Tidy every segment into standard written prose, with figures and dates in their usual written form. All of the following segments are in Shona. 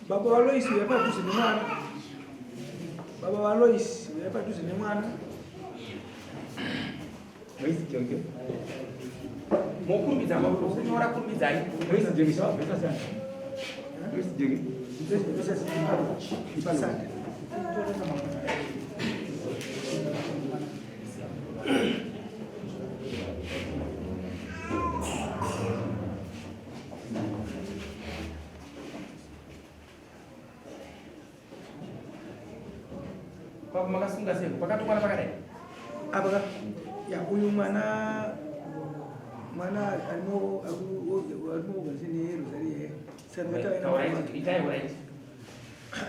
Baba wa Lois uyapadhuze nemwana. Baba wa Lois uyapadhuze nemwana. Lois jonge. Mokurumbidza maboko unyora kurumbidzai. Lois jonge sawa pesa sana. Lois jonge. Ipasante. Kwa makasunga seko pakatokwana pakadai. Apa ya uyu mwana alimo gazini Rosalie.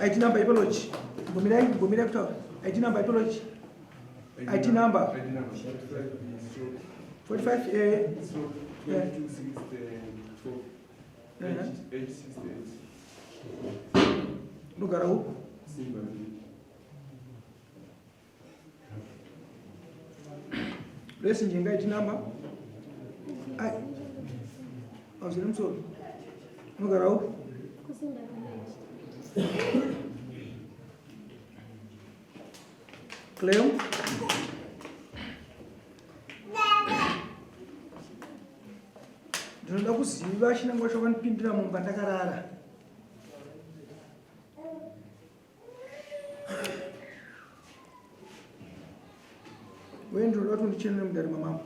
ID number ipology. Gomira kutoka. ID number ipology. ID number 45 Lugara huko. Lesi njenga ID number. Ai. Ausile msoro. Lugara huko. Cleo. Ndinoda kuziva chinangwa chakanipindira mumba ndakarara. Wewe ndinoda kuti ndichenere mudari mamama.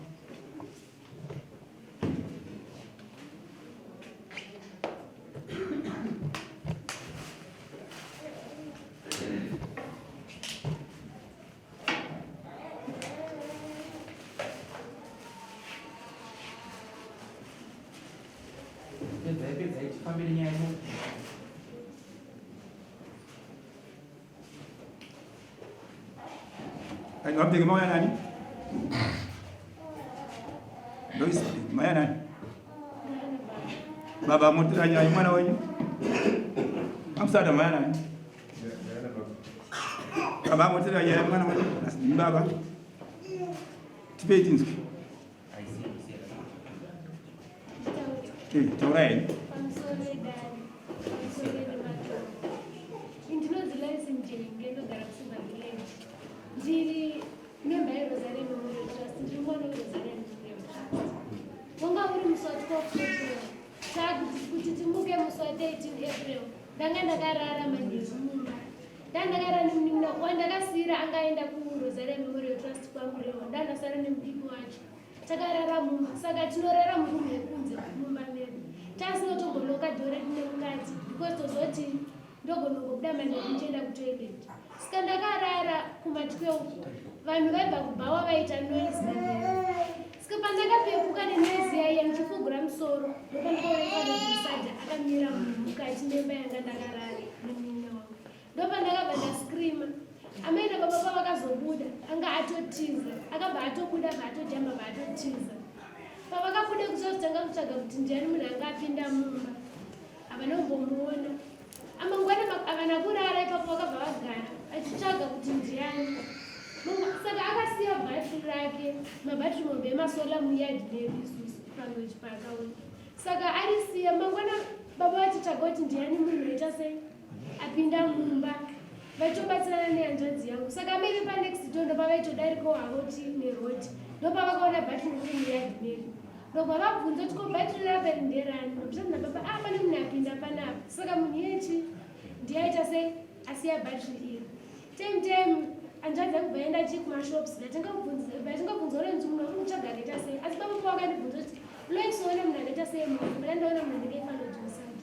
Ngapige maya nani? Lois maya nani? Baba mutira Nyaya mwana wenyu? Amsada maya nani? Baba mutira Nyaya mwana wenyu? Baba. Tibetinski. Taurai. Ndiri member yeRosalie Memorial Trust, ndiri mwana weRosalie Memorial Trust. Wanga uri muswati kwakutotora. Kuti timuke muswati 18 April. Ndanga ndakarara manheru mumba. Ndakarara nemunun'una wandakasira angaenda kuRosalie Memorial Trust kwamurewa. Ndandasara nemudiki wacho. Takarara mumba. Saka tinorara murume kunze mumba medu. Tasinotogonoka dhore rine mukati. Because tozoti ndogonogobuda manheru ndichienda kutoilet. Saka ndakarara kuma12 vanhu vaibva kubhawa vaita noise manheru. Saka pandakapepuka nenoise yaiya ndichifugura musoro ndopandakaoneka nomusadha akamira mukati memba yanga ndakarara nemunun'una wangu. Ndopandakabva ndaskrima. Amai nababa pavakazobuda anga atotiza akabva atobuda vatojamba vaatotiza. Pavakabuda kuzotanga kutsvaga kuti ndiani munhu anga apinda mumba havana kumbomuona. Amangwana havana kurara ipapo vakabva vagara achitsvaga kuti ndiani. Saka akasiya bhatiri rake mabhatiri mombe emasola muyadhi medu isusu panochi paakaona. Saka arisiya mangwana baba vachitsvaga kuti ndiani munhu aita sei apinda mumba vachobatsirana nehanzvadzi yangu. Saka amene panext door ndopavaitodarikawo havoti neroti ndopavakaona bhatiri riri muyadhi medu. Ndobva vabvunza kuti ko bhatiri rapa nderani. Ndobvisa nababa pane munhu apinda panapa. Saka munhu yechi ndiyaita sei asiya bhatiri iri. Time hanzvadzi yangu vaenda chikumashops vatingabvunza renzi munhu uri kutsvaga akaita sei. Asi baba pavakandibvunza kuti loisoona munhu akaita sei mudandaona munhu ndikaifanira musadha.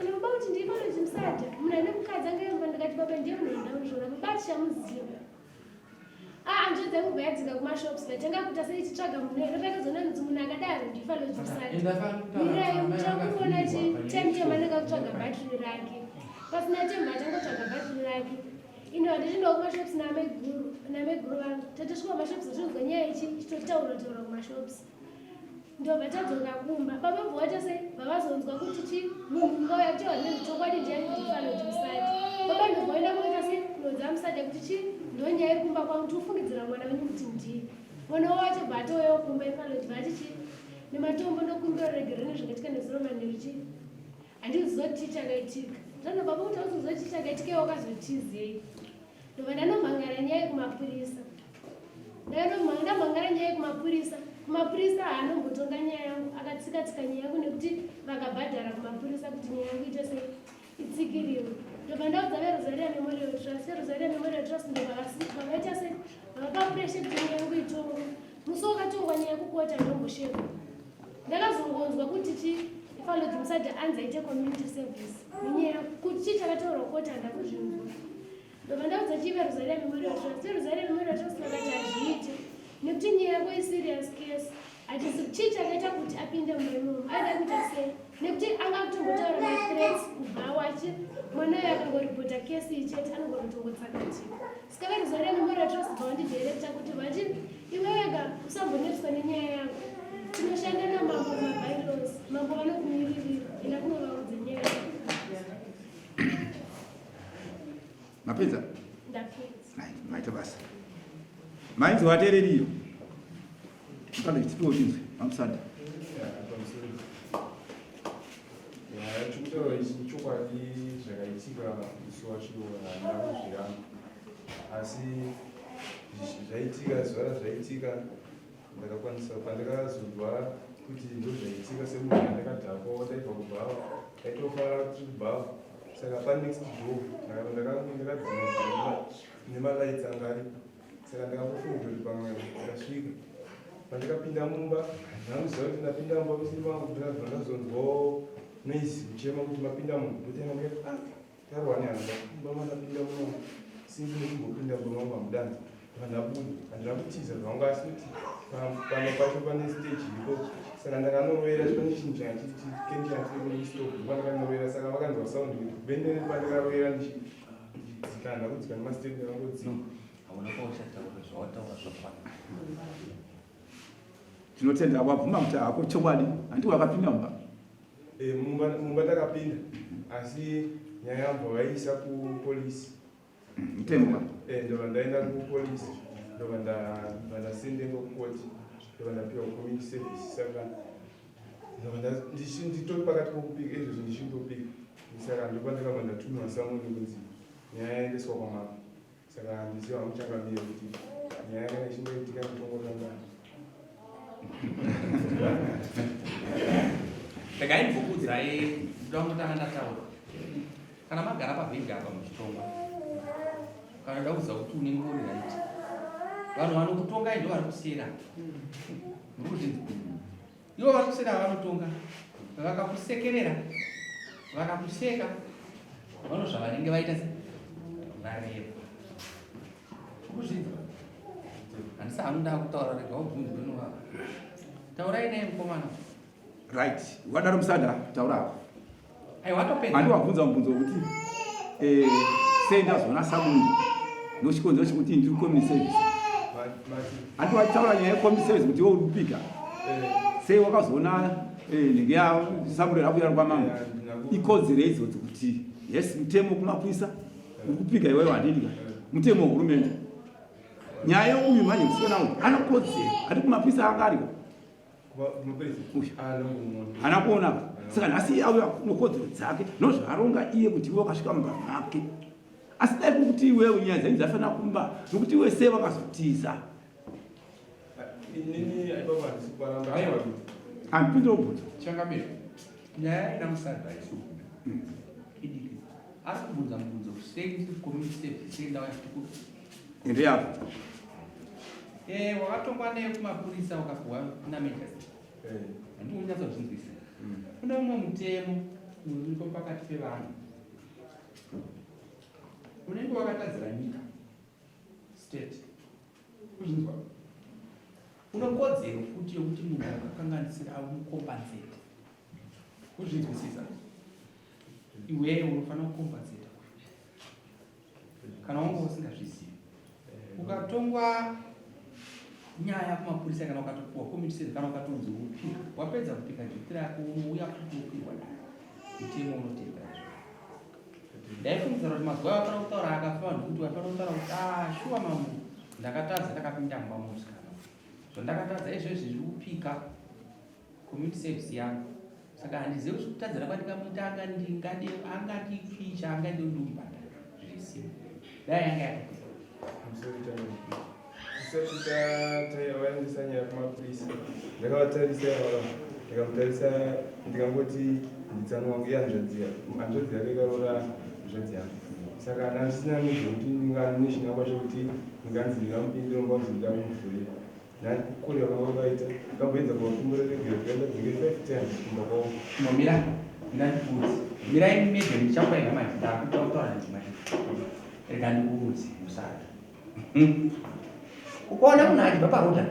Ndobva kuti ndirifanira musadha munhu ane mukadzi angaimba. Ndikati baba ndiye munhu ndauzvona baba atishamuziva. Hanzvadzi yangu vayadzika kumashops vatenga kuita sei tichitsvaga munhu ndopakazoona kuti munhu akadaro ndifanira musadha. Mirai muchakuona time anenge kutsvaga bhatiri rake. Pasina time achangotsvaga bhatiri rake. Ino handichindowa kumashops nameguru vangu. Tatosvika kumashops tichinzwa nyaya ichi chitotaura kumashops. Ndobva tadzoka kumba. Baba bvota sei vavazonzwa kuti munhu ngauya kuti wazvinhu chokwadi ndiani ndifanira kuti musadha. Baba ndobvaenda kuita sei kunonzi amusadha kuti ndonyaya iri kumba kwangu tiufungidzira mwana wenyu kuti ndii. Mwana wacho bvatowewo kumba ifanira kuti vati nematombo nokumbiro regerere nezvakatika nezuro manheru handizoti chakaitika. Ndano baba kuti uzochichakaitikewo kazotizei. Ndobva ndanomhangara nyaya yekumapurisa. Ndamhangara nyaya yekumapurisa. Kumapurisa hanombotonga nyaya yangu akatsika nyaya yangu nekuti vakabhadhara kumapurisa kuti nyaya yangu ite sei itsikiriwe. Ndobva ndaudza veRosaria Memorial Trust. veRosaria Memorial Trust ndovakaita sei vakapuresha kuti nyaya yangu itongwe. Musi wakatongwa nyaya kukota ndombosheka. Ndakazongonzwa kuti ifalo Musaja anza ite community service. Nyaya kuti chichakataurwa kota ndakuzvinzwa. Ndobva ndaudza veRosaria Memorial Trust. veRosaria Memorial Trust vakati hazviiti nekuti nyaya yako iserious case. Achisi chichakaita kuti apinde muremumo aida kuita sei nekuti angatombotaura mathreats kubva wachi mwana uyo akangoripota kesi ichete anongorotongotsakatika. Saka veRosaria Memorial Trust vawandidirecta kuti vati iwe wega usambonetswa nenyaya yako. Tinoshanda namambo mabylaws. Mambo vanokumiririra enda kunovaudza nyaya yako. Mapedza? Ndapedza. Maita basa. Mainzi watereriyo. Kana chituo chinzi Musaja. Chikutaura ichi chokwadi zvakaitika musi wacho ndakuzviramba, asi zvaitika zuva razvaitika ndakakwanisa pandakazonzwa kuti ndozvaitika semunhu andakadhakwa taibva kubva taitofara kubva saka panext door ndakadzima nemalaits angari saka ndakafunga kuti pamwe ndakasvika pandakapinda mumba ndamuziva kuti ndapinda mumba musiri vangu ndakazonzwawo noise kuchema kuti mapinda munhu ndotenga tarwani hanga mumba mandapinda muno singine kumbopinda mumba mangu hamudana pandabuda handina kutiza zvangu asi kuti pamwe pacho pane stage iripo saka ndakanorovera pane chinhu chandikendiatirimunistop pandakanovera saka vakanzwa saundi kuti bendere pandakarovera ndichidzikana ndakudzika nemastepi ndakangodzika hauna pauchataura zvawataura zvofana. Tinotenda wabvuma kuti hako chokwadi handi wakapinda mumba. Mumba ndakapinda asi nyaya yambva vaisa kupolisi. Mtemwa? Ndobva ndaenda kupolisi ndobva ndasendenga kukoti ndobva ndapiwa community service saka nditori pakati pokupika izvozvo ndichindopika saka ndopandakabva ndatumiwa samoni kunzi nyaya yaendeswa kwamama saka ndiziva muchangamire kuti nyaya yakanga ichingoitika nditongotangana. Ndakaimbokudzai ndakutanga ndataura kana magara pavhegi apa muchitonga kana ndaudza kuti unenge uri raiti vanhu vanokutongai ndo vari kusiyera ndokuti ivo vari kusiyera vanotonga vakakusekerera vakakuseka vanozva vanenge vaita vareva kuzvinzwa handisa anoda kutaura rega ubvunzi kwenovava taurai naye mukomana. Right. Wadaro Musaja taura. Watopedza. Handi wabvunza mubvunzo wokuti sei ndazona samuni nochikonzero chekuti ndiri community service. Handi wataura nyaya yecommunity service kuti iwe uri kupika. Sei wakazona nenge yasamuri rakuya kwamama. Ikodzero idzodzo kuti yes mutemo kumapurisa uri kupika iwewe handidika. Mutemo wehurumende. Nyaya uyu manje musikana uyu anokodzero hadi kumapurisa anga ariko. Hana kuona saka nhasi auya nokodzero dzake nozvaronga iye kuti iwe wakasvika mumba make asi dai kuti iwewe nyaya dzenyu dzafanira kumba nokuti iwe sei wakazotiza handipindira kubvunza changamiro nyaya ina Musaja isukuda idiki ari kubvunza mubvunzo sei community service sei ndauya kutukuru ende yapo wakatongwa nekumapurisa wakapuwa nametasi handii unyatsozvinzwisa kune umwe mutemo uripo pakati pevanhu unenge wakatadzira nyika state kuzvinzwa unokodzero futi yokuti munhu akakanganisira aumukompensate kuzvinzwisisa iwewe unofanira kukompensata kana wanga usingazvizivi ukatongwa nyaya kumapurisa kana ukatopuwa community service kana ukatonzi upika wapedza kupika jokira yako unouya kupirwa mutemo unotevera ndaifungidza kuti mazuva afanira kutaura akafa nekuti wafanira kutaura kuti shuwa mambo ndakatadza ndakapinda mumba musikana zvandakatadza izvozvi zviri kupika community service yangu Saka handizivi kuti kutadzira kwandikamuita angandipficha angandondibata zvisimu dai yanga yakadii. Tisati taendesa Nyaya kumapurisa ndakavatarisa ivava ndikamutarisa ndikangoti nditsanwa wangu yanzvadzi yake ikarora nzvadzi yangu saka handisina nezvekuti ndinganeshingangwa chekuti ndinganzi ndingamupindira ngwanzi ndida kumuvhurira ndakuri vakavaita kamboedza kuvakumbureregere kuenda dzinge 510 kumba kwavo kumamira ndandikuudzi mirai mimedhe ndichakupaina manje ndakutaura ndimai rega ndikuudzi musada ukaona munhu achibva parodha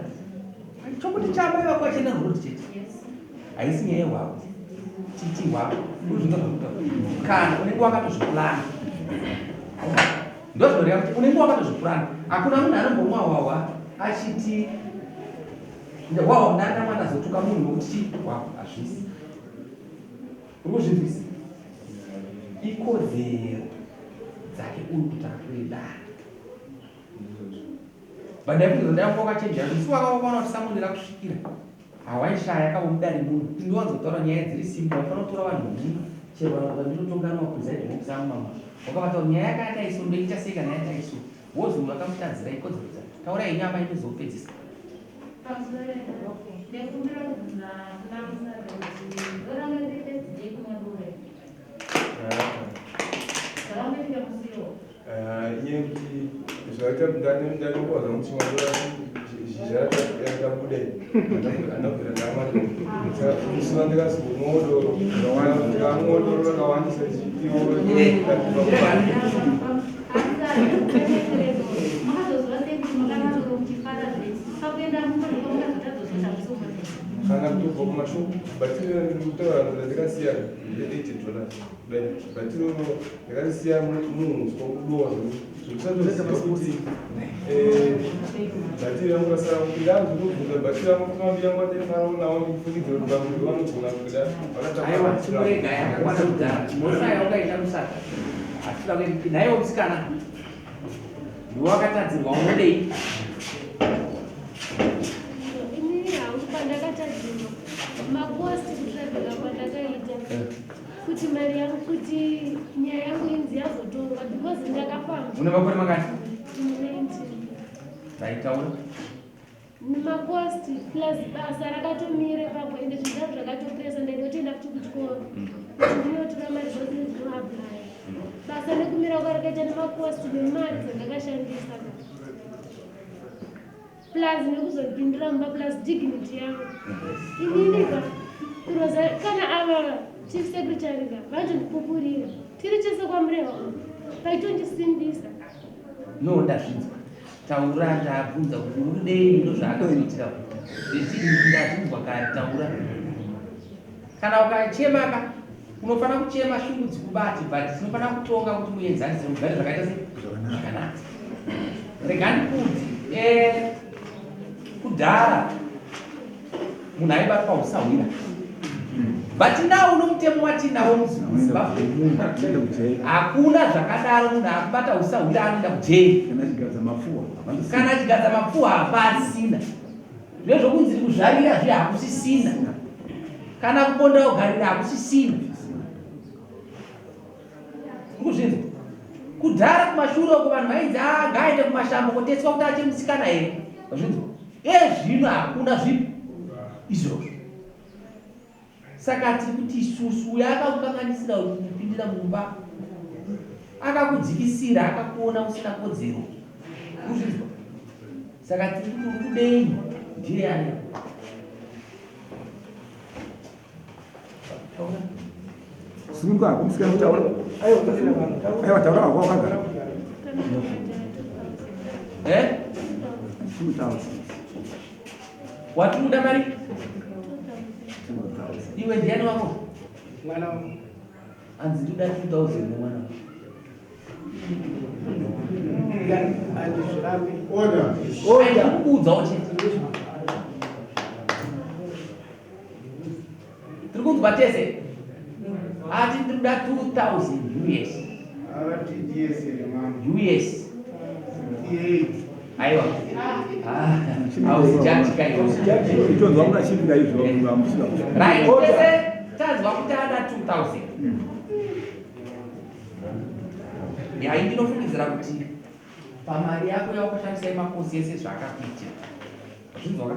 chokuti chavo ivako achienda rodi chete haisi nyaya yehwako titi hwako ndozvingazokuta kana unenge wakatozvipurana ndozvinoreva kuti unenge wakatozvipurana hakuna munhu anombomwa hwahwa achiti hwahwa ndanda mwana azotuka munhu nokuti chii hwako hazvisi uri kuzvinzwisa ikodzero dzake uri kuti akuredana bandapinzo ndako wakachenjera musi wakavaona kuti samunira kusvikira hawaishaya kamudari munhu ndiwanzotaura nyaya dziri simba wafana kutora vanhu vomuna chero vandinotonganwa kuzaidi nokusama mama wakavataura nyaya yakati aiso ndoita sei kana yati aiso wozi munhu akamutadzira ikodzero dzake taurai nyama inozopedzisa iye kuti zvakatandanokwaza kuti madora zvichakabuda andabvira ndamado saka musuva ndikazomodoro ndikamodoro rakawandisa kana kutobva kumashopu batinotaura ndikasiyana $80 batino ndakasiya muhuswa kudowa zvokusatoziva kuti batiri yangu kasara kuda zvinobvunza batiri yangu kumabira ngwatenaaonawo ndikufungidzira kuti vamwe vanogona kuda vakataurega yakakwana kudzara moshaya ukaita musaka asira kuti naiwo musikana ndiwakatadzirwa unodei maposti kutravela kwandakaita kuti mari yangu kuti nyaya yangu inzi yazotorwa because ndakafamba. Una makore makati? 19. Taitaura? Maposti plus basa rakatomire papo ende zvinhu zvakatopresa ndaitoenda futi kuchikoro kuti ndinotora mari zvose ndinoapply basa nekumira kwarakaita nemaposti nemari dzandakashandisa plus nekuzopindira mumba plus dignity yangu ininika kuroza kana ava chief secretary ka vanondipupurira tiri chese kwamureva paitondisimbisa no ndazvinzwa taura ndabvunza kuti urudei ndozvaakaitira ndazvinzwa kare taura kana ukachemaka unofana kuchema shungu dzikubati but unofana kutonga kuti muenzanise mugare zvakaita zvakanaka rega ndikuti kudhara munhu aibatwa usawira but now unomutemo watinawo muzimbabwe hakuna zvakadaro munhu akubata usawira anoenda kujeri kana chigadza mapfuwa hapasina zvezvokunziri kuzvarira zve hakusisina kana kuponda kugarira hakusisina kuzvinzwa kudhara kumashure uko vanhu vainzi ngaende kumashambo kotetswa kuti ache musikana here zvinzwa zvino hakuna zvipi izvozvo saka tiri kuti isusu uyo akakukanganisira kupindira mumba akakudzikisira akakuona usina kodzero kuzvinzwa saka tiri kuti uri kudei ndiye ani Sunga kumsikia mtaura. Ayo taura wako kanga. Mtaura. Watu muda mari? Iwe ndiani wako? Mwana anzi ndoda 2000 mwana. Oda kuudza uchiti. Tiri kunzwa tese. Ati ndoda 2000 US. US. Aiwa. Ausijatika hiyo. Itonzwa mna chipinga hivyo msina. Right. Tese akatadzwa kuti ada 2000 yai ndinofungidzira kuti pamari yako yaukashandisa makosi ese zvakakuitira zvinzoka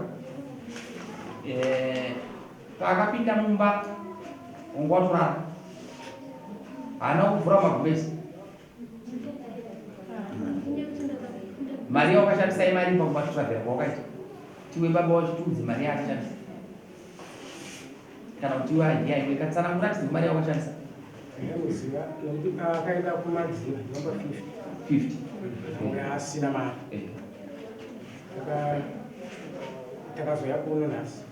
akapinda mumba wanga watorara haana kuvhura magumbezi mari yaukashandisa imari pamumba totsvagera kwawakaita tiwe baba wachitudzi mari yaakashandisa kana kuti iwe hajiya iwe katsanangura tidzi mari yaukashandisa akaenda kumadziro namba 50 asina mari takazoya kuno nhasi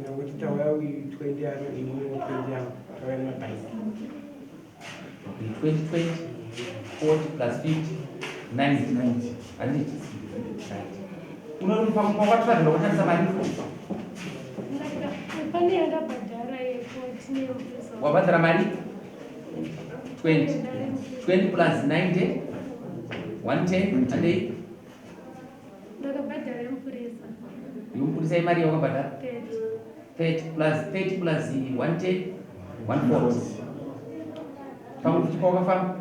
nekuti tauya 20 ano imwe 20 ano tauya nemabhaiki 2020 40 plus 50 90 handiti unopakwatotavira kushandisa mari pane yakabhadhara ye14 yemupesa wabhadhara mari 20 plus 90 110 andei ndakabhadhara yemupurisa yomupurisa imari yaukabhadhara 30 plus 110 140 pamwe kuchipa wakafamba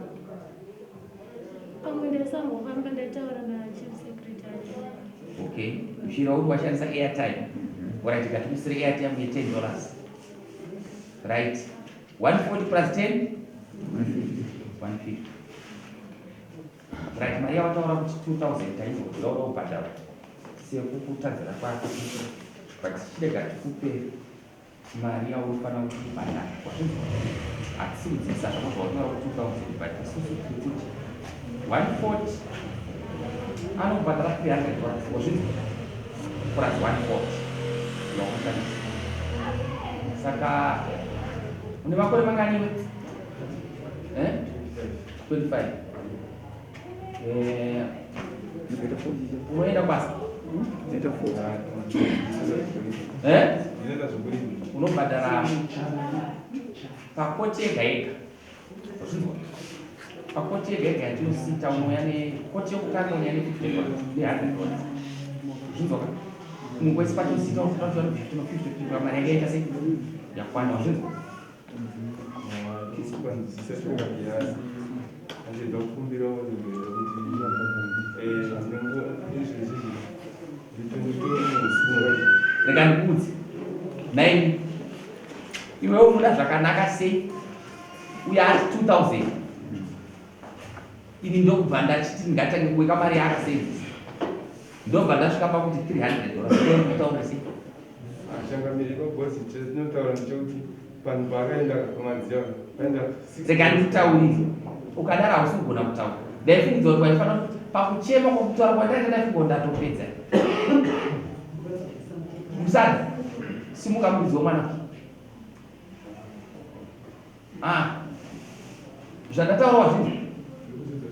pamwe ndasangofamba ndataura nachief secretary okay ushira uri washandisa airtime oraitika tikusire airtime ye$10 right 140 plus 10 150 right mari yavataura kuti 2000 taizokura uda kubhadhara sekukutadzira kwako but chirega tikupe mari yaunofanira kuti ibhadhara hatisiudzisa zvakazvautaura kuti 2000 but isusu tiri kuti 140 anobhadhara $300 wazvinzi plus 140 yakushandisa saka une makore manganiwe 25 unoenda kwasa unobhadhara pakoti yega yega pakoti yega yega yatinosita unoya nekoti yokutanga unoya ne$50 $100 zvinzoka mungwese patosita unotaura kuti 50 mari yanga yaita sei yakwana wazvinzwa rega ndikudzi naini iwewe unoda zvakanaka sei uye ari 2000 ini ndokubva ndachiti ngatange kuweka mari yaakasevhisa ndobva ndasvika pakuti $300 kutaura sei achangamiri kwabosi chinotaura ndechekuti vanhu paakaenda kumadzia vaenda saka ndikutaurire ukadaro hausi kugona kutaura ndaifungidzo kuti waifanira pakuchema kwakutaura kwandaita ndaifungo ndatopedza musana simuka mudzi womwana zvandataurawa zvinhu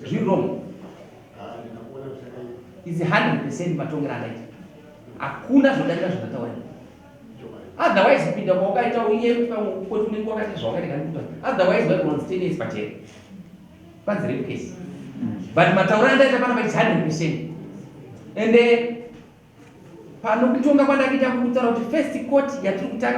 zviri wrong is 100% matongero andaita hakuna zvodarika zvandataura otherwise kupinda kwawakaita uye kwoti unenge wakati zvawakaita kanikuta otherwise waigonzi 10 years pachena panzi repukesi but matauro andaita panapa is 100% ende pano kutonga kwandakuita kutaura kuti first court yatiri kutanga